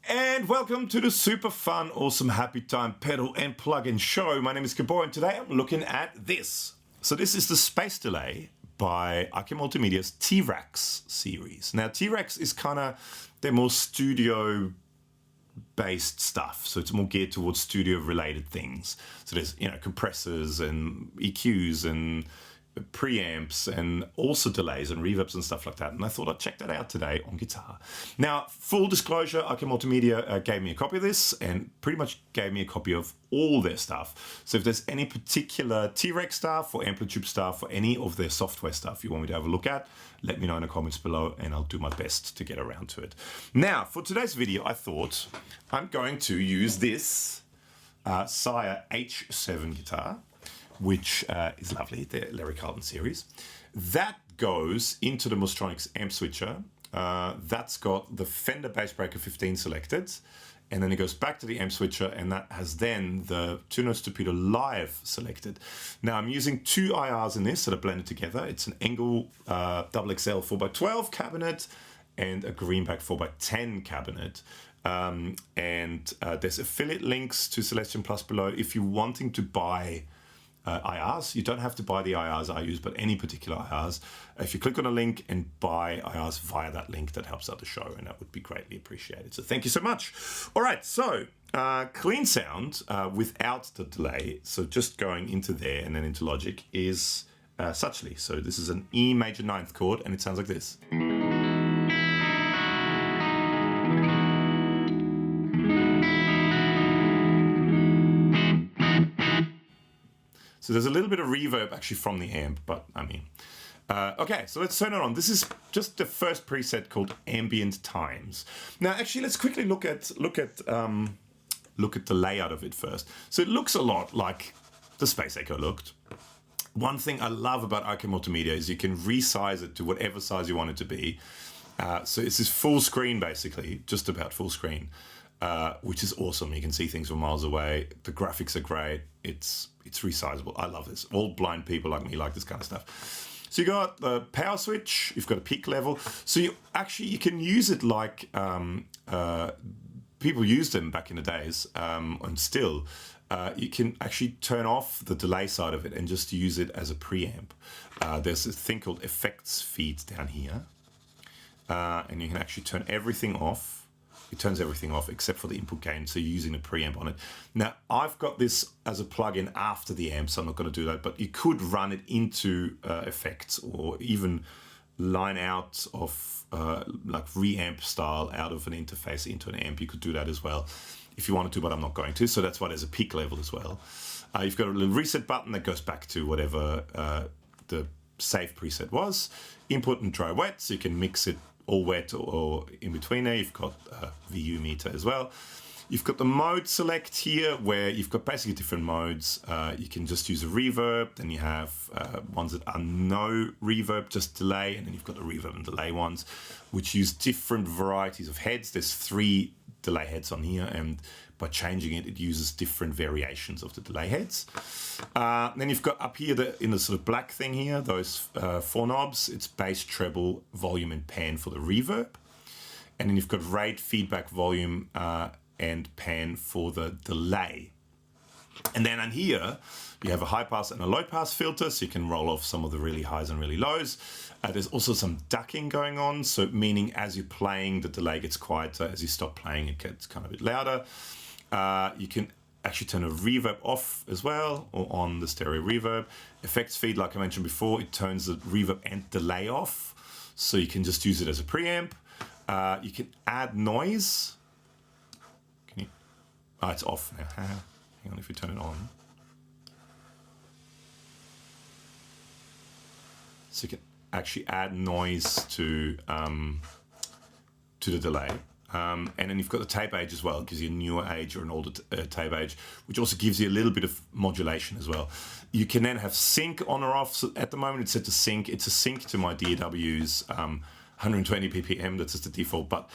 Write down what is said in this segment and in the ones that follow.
And welcome to the super fun, awesome, happy time pedal and plug-in show. My name is Gabor and today I'm looking at this. So this is the space delay by IK Multimedias T-RackS Series. Now T-RackS is kind of their more studio based stuff, so it's more geared towards studio related things. So there's, you know, compressors and EQs and preamps and also delays and reverbs and stuff like that, and I thought I'd check that out today on guitar. Now, full disclosure, IK Multimedia gave me a copy of this and pretty much gave me a copy of all their stuff. So if there's any particular T-RackS stuff or Amplitude stuff or any of their software stuff you want me to have a look at, let me know in the comments below and I'll do my best to get around to it. Now, for today's video, I thought I'm going to use this Sire H7 guitar, which is lovely, the Carlton series. That goes into the Mozztronics Amp Switcher. That's got the Fender Bass Breaker 15 selected, and then it goes back to the Amp Switcher, and that has then the 2-note Torpedo Live selected. Now I'm using two IRs in this that are blended together. It's an Engel XXL 4x12 cabinet and a Greenback 4x10 cabinet. There's affiliate links to Celestion Plus below if you're wanting to buy IRs. You don't have to buy the IRs I use, but any particular IRs. If you click on a link and buy IRs via that link, that helps out the show, and that would be greatly appreciated. So thank you so much. All right, so clean sound without the delay. So just going into there and then into Logic is suchly. So this is an E major 9th chord, and it sounds like this. So there's a little bit of reverb actually from the amp, but I mean, okay, so let's turn it on. This is just the first preset called Ambient Times. Now, actually, let's quickly look at the layout of it first. So it looks a lot like the Space Echo looked. One thing I love about IK Multimedia is you can resize it to whatever size you want it to be. So it's this full screen, basically, just about full screen. Which is awesome. You can see things from miles away. The graphics are great. It's resizable. I love this. All blind people like me like this kind of stuff. So you got the power switch. You've got a peak level. So you can use it like people used them back in the days, and still you can actually turn off the delay side of it and just use it as a preamp. There's this thing called effects feeds down here, and you can actually turn everything off. It turns everything off except for the input gain, so you're using a preamp on it. Now, I've got this as a plug-in after the amp, so I'm not going to do that, but you could run it into effects or even line out of like reamp style out of an interface into an amp. You could do that as well if you wanted to, but I'm not going to, so that's why there's a peak level as well. You've got a little reset button that goes back to whatever the save preset was. Input and dry wet, so you can mix it all wet or in between there. You've got a VU meter as well. You've got the mode select here where you've got basically different modes. You can just use a reverb, then you have ones that are no reverb, just delay, and then you've got the reverb and delay ones, which use different varieties of heads. There's 3 delay heads on here, and by changing it, it uses different variations of the delay heads. Then you've got up here in the sort of black thing here, those 4 knobs. It's bass, treble, volume, and pan for the reverb. And then you've got rate, feedback, volume, and pan for the delay. And then on here, you have a high pass and a low pass filter, so you can roll off some of the really highs and really lows. There's also some ducking going on, so meaning as you're playing, the delay gets quieter. As you stop playing, it gets kind of a bit louder. You can actually turn a reverb off as well, or on the stereo reverb. Effects feed, like I mentioned before, it turns the reverb and delay off, so you can just use it as a preamp. You can add noise. Can you? Oh, it's off now. Hang on, if you turn it on. So you can actually add noise to the delay. And then you've got the tape age as well. It gives you a newer age or an older tape age, which also gives you a little bit of modulation as well. You can then have sync on or off. So at the moment it's set to sync. It's a sync to my DAW's 120 BPM, that's just the default, but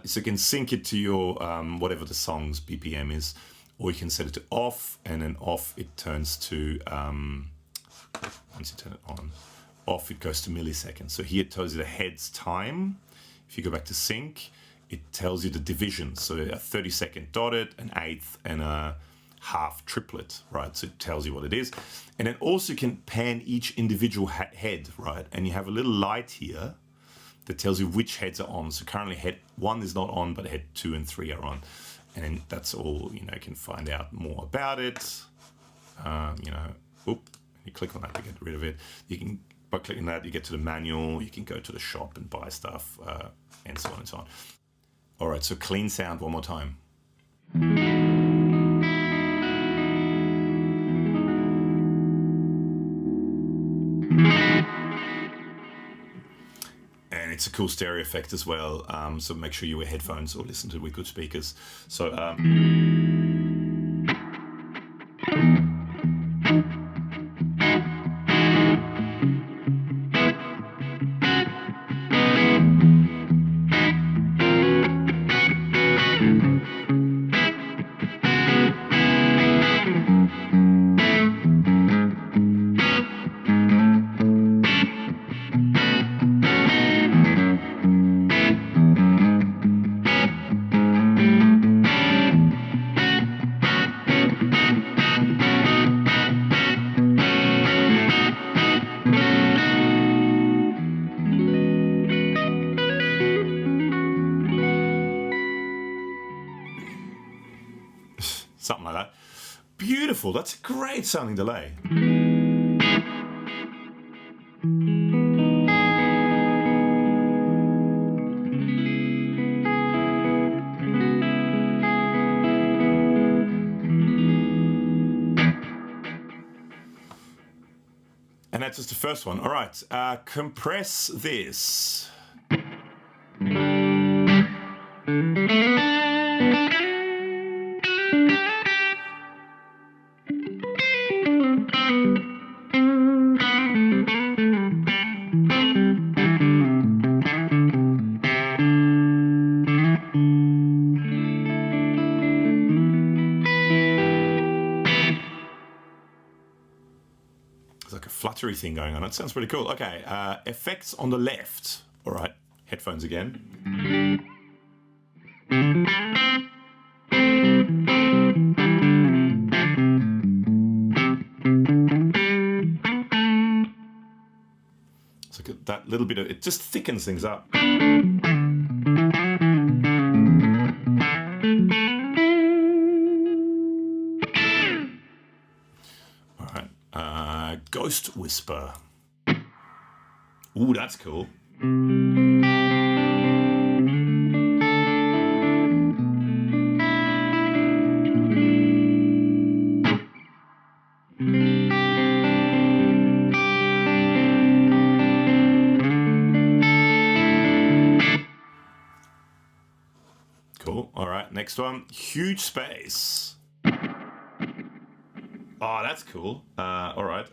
so you can sync it to your whatever the song's BPM is, or you can set it to off, and then off it turns to, once you turn it on, off it goes to milliseconds. So here it tells you the head's time. If you go back to sync, it tells you the divisions. So a 30-second dotted, an eighth, and a half triplet, right? So it tells you what it is. And then also you can pan each individual head, right? And you have a little light here that tells you which heads are on. So currently head 1 is not on, but head 2 and 3 are on. And then that's all, you know, you can find out more about it. You know, you click on that to get rid of it. You can, by clicking that, you get to the manual, you can go to the shop and buy stuff, and so on and so on. All right, so clean sound one more time. And it's a cool stereo effect as well, so make sure you wear headphones or listen to it with good speakers. So something like that. Beautiful, that's a great sounding delay. And that's just the first one. All right, compress this. Fluttery thing going on. It sounds pretty cool. Okay, effects on the left. All right, headphones again. So that little bit of it just thickens things up. Ghost Whisper. Ooh, that's cool. Cool. All right, next one. Huge Space. Oh, that's cool. All right.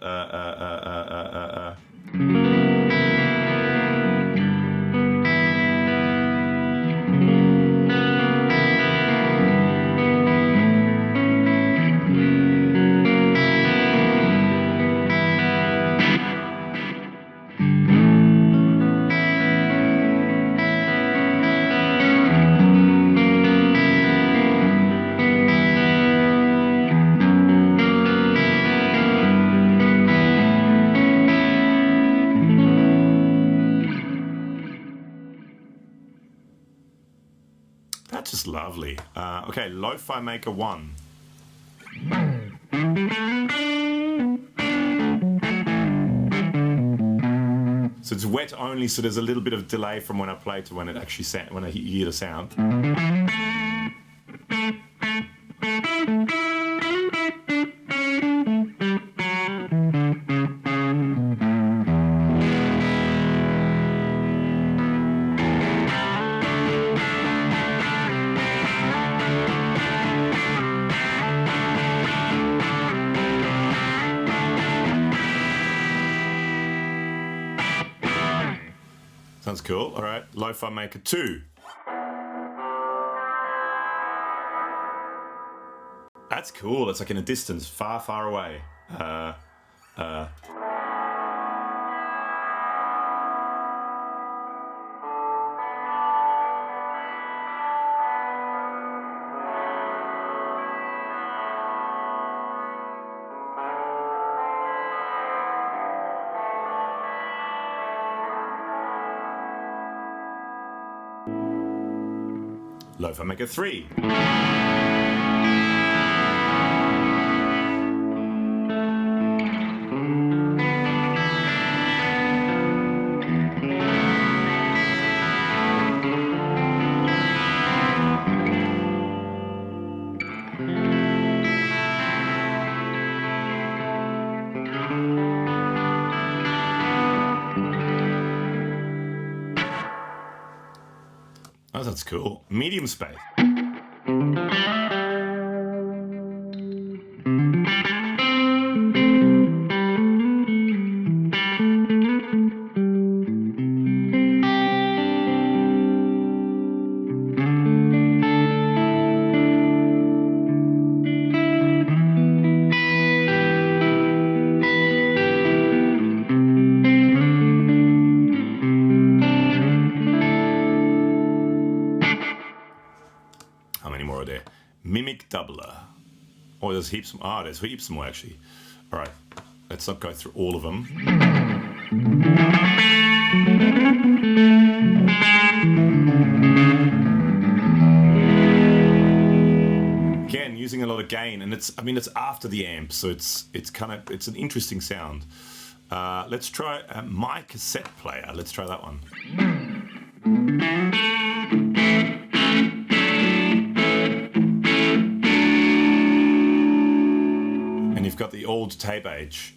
That's just lovely. Okay, Lo-Fi Maker 1. So it's wet only, so there's a little bit of delay from when I play to when it actually when I hear the sound. Sounds cool. All right, Lo-Fi Maker 2. That's cool. It's like in a distance, far, far away. Lo-Fi Maker 3. Oh, that's cool. Medium space. How many more are there? Mimic doubler. Oh, there's heaps more. Ah, there's heaps more actually. All right, let's not go through all of them. Again, using a lot of gain, and it's after the amp, so it's an interesting sound. Let's try my cassette player. Let's try that one. And you've got the old tape age,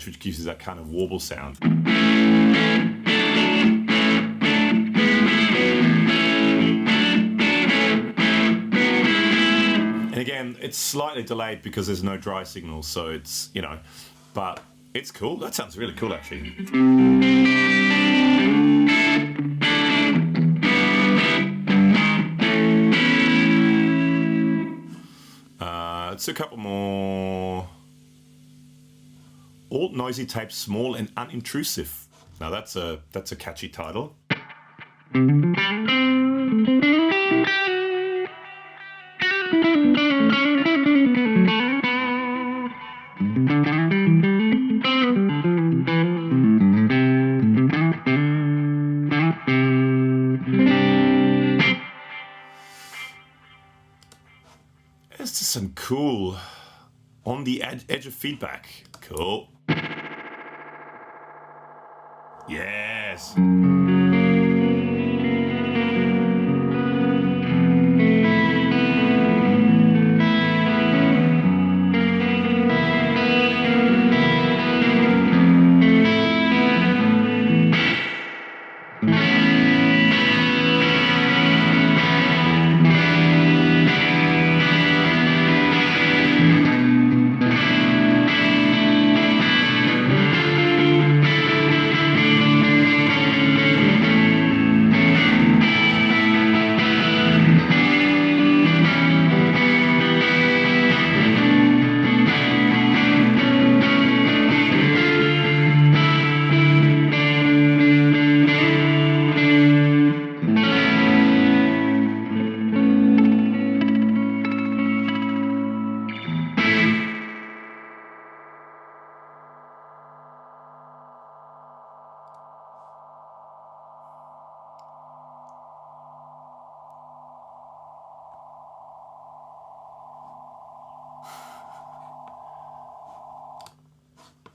which gives you that kind of warble sound. And again, it's slightly delayed because there's no dry signal, so it's, but it's cool. That sounds really cool, actually. Let's do a couple more. Alt noisy tape, small and unintrusive. Now that's a catchy title. There's just some cool on the edge of feedback. Cool. Yes.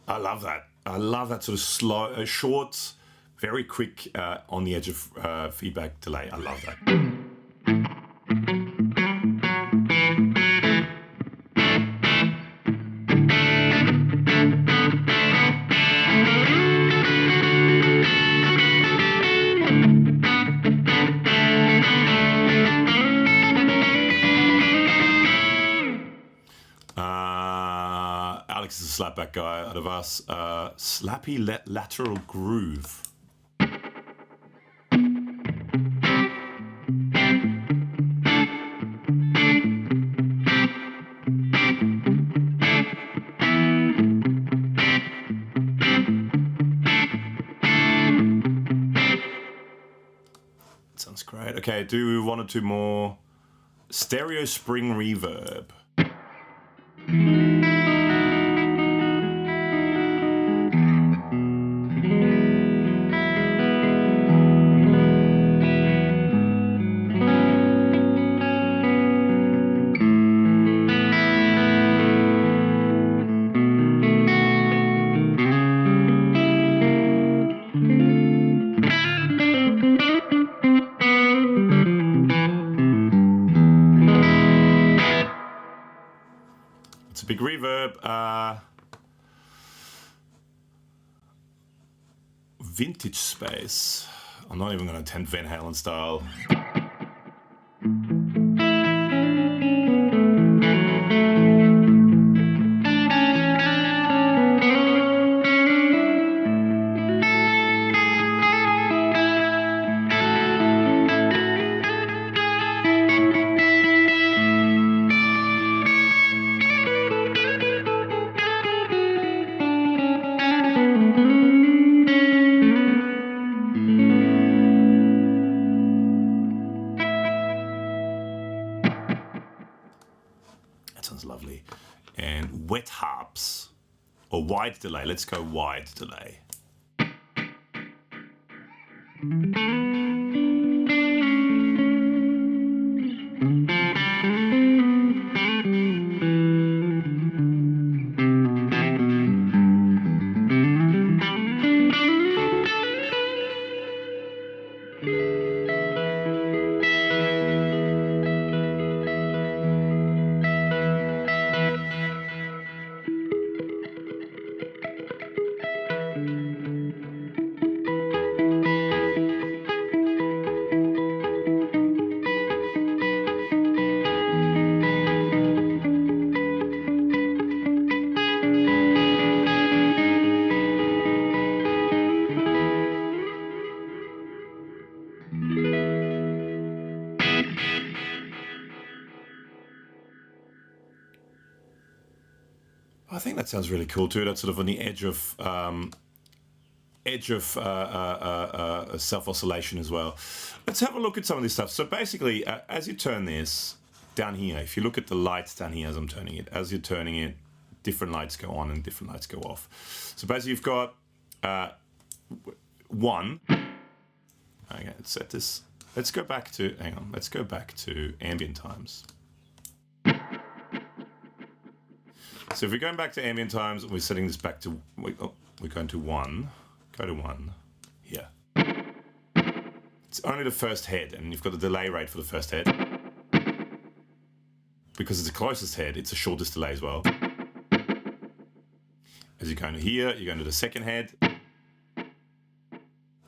I love that. I love that sort of slow, short, very quick on the edge of feedback delay. I love that. Alex is a slapback guy out of us. Slappy lateral groove. Sounds great. Okay, do one or two more. Stereo spring reverb. reverb, vintage space. I'm not even going to attempt Van Halen style. Sounds lovely. And wet harps, or wide delay. Let's go wide delay. I think that sounds really cool too. That's sort of on the edge of self-oscillation as well. Let's have a look at some of this stuff. So basically, as you turn this down here, if you look at the lights down here as I'm turning it, as you're turning it, different lights go on and different lights go off. So basically you've got one. Okay, let's set this. Let's go back to, hang on, let's go back to ambient times. So if we're going back to ambient times, and we're setting this back to, we're going to 1, go to 1, here. It's only the first head, and you've got the delay rate for the first head. Because it's the closest head, it's the shortest delay as well. As you go into here, you go into the second head.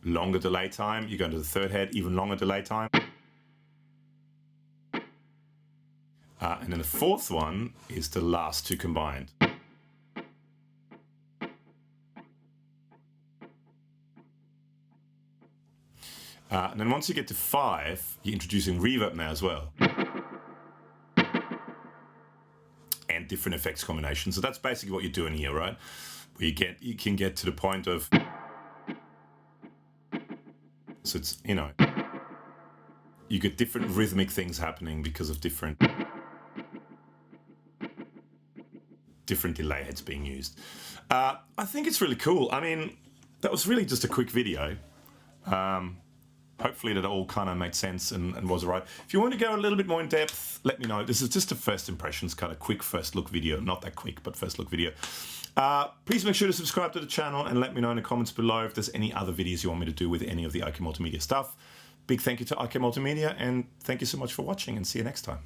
Longer delay time, you go into the third head, even longer delay time. And then the fourth one is the last two combined. And then once you get to 5, you're introducing reverb now as well. And different effects combinations. So that's basically what you're doing here, right? Where you can get to the point of, so it's, you know, you get different rhythmic things happening because of different delay heads being used. I think it's really cool. I mean, that was really just a quick video. Hopefully that all kind of made sense and was right. If you want to go a little bit more in depth, let me know. This is just a first impressions, kind of quick first look video. Not that quick, but first look video. Please make sure to subscribe to the channel and let me know in the comments below if there's any other videos you want me to do with any of the IK Multimedia stuff. Big thank you to IK Multimedia, and thank you so much for watching, and see you next time.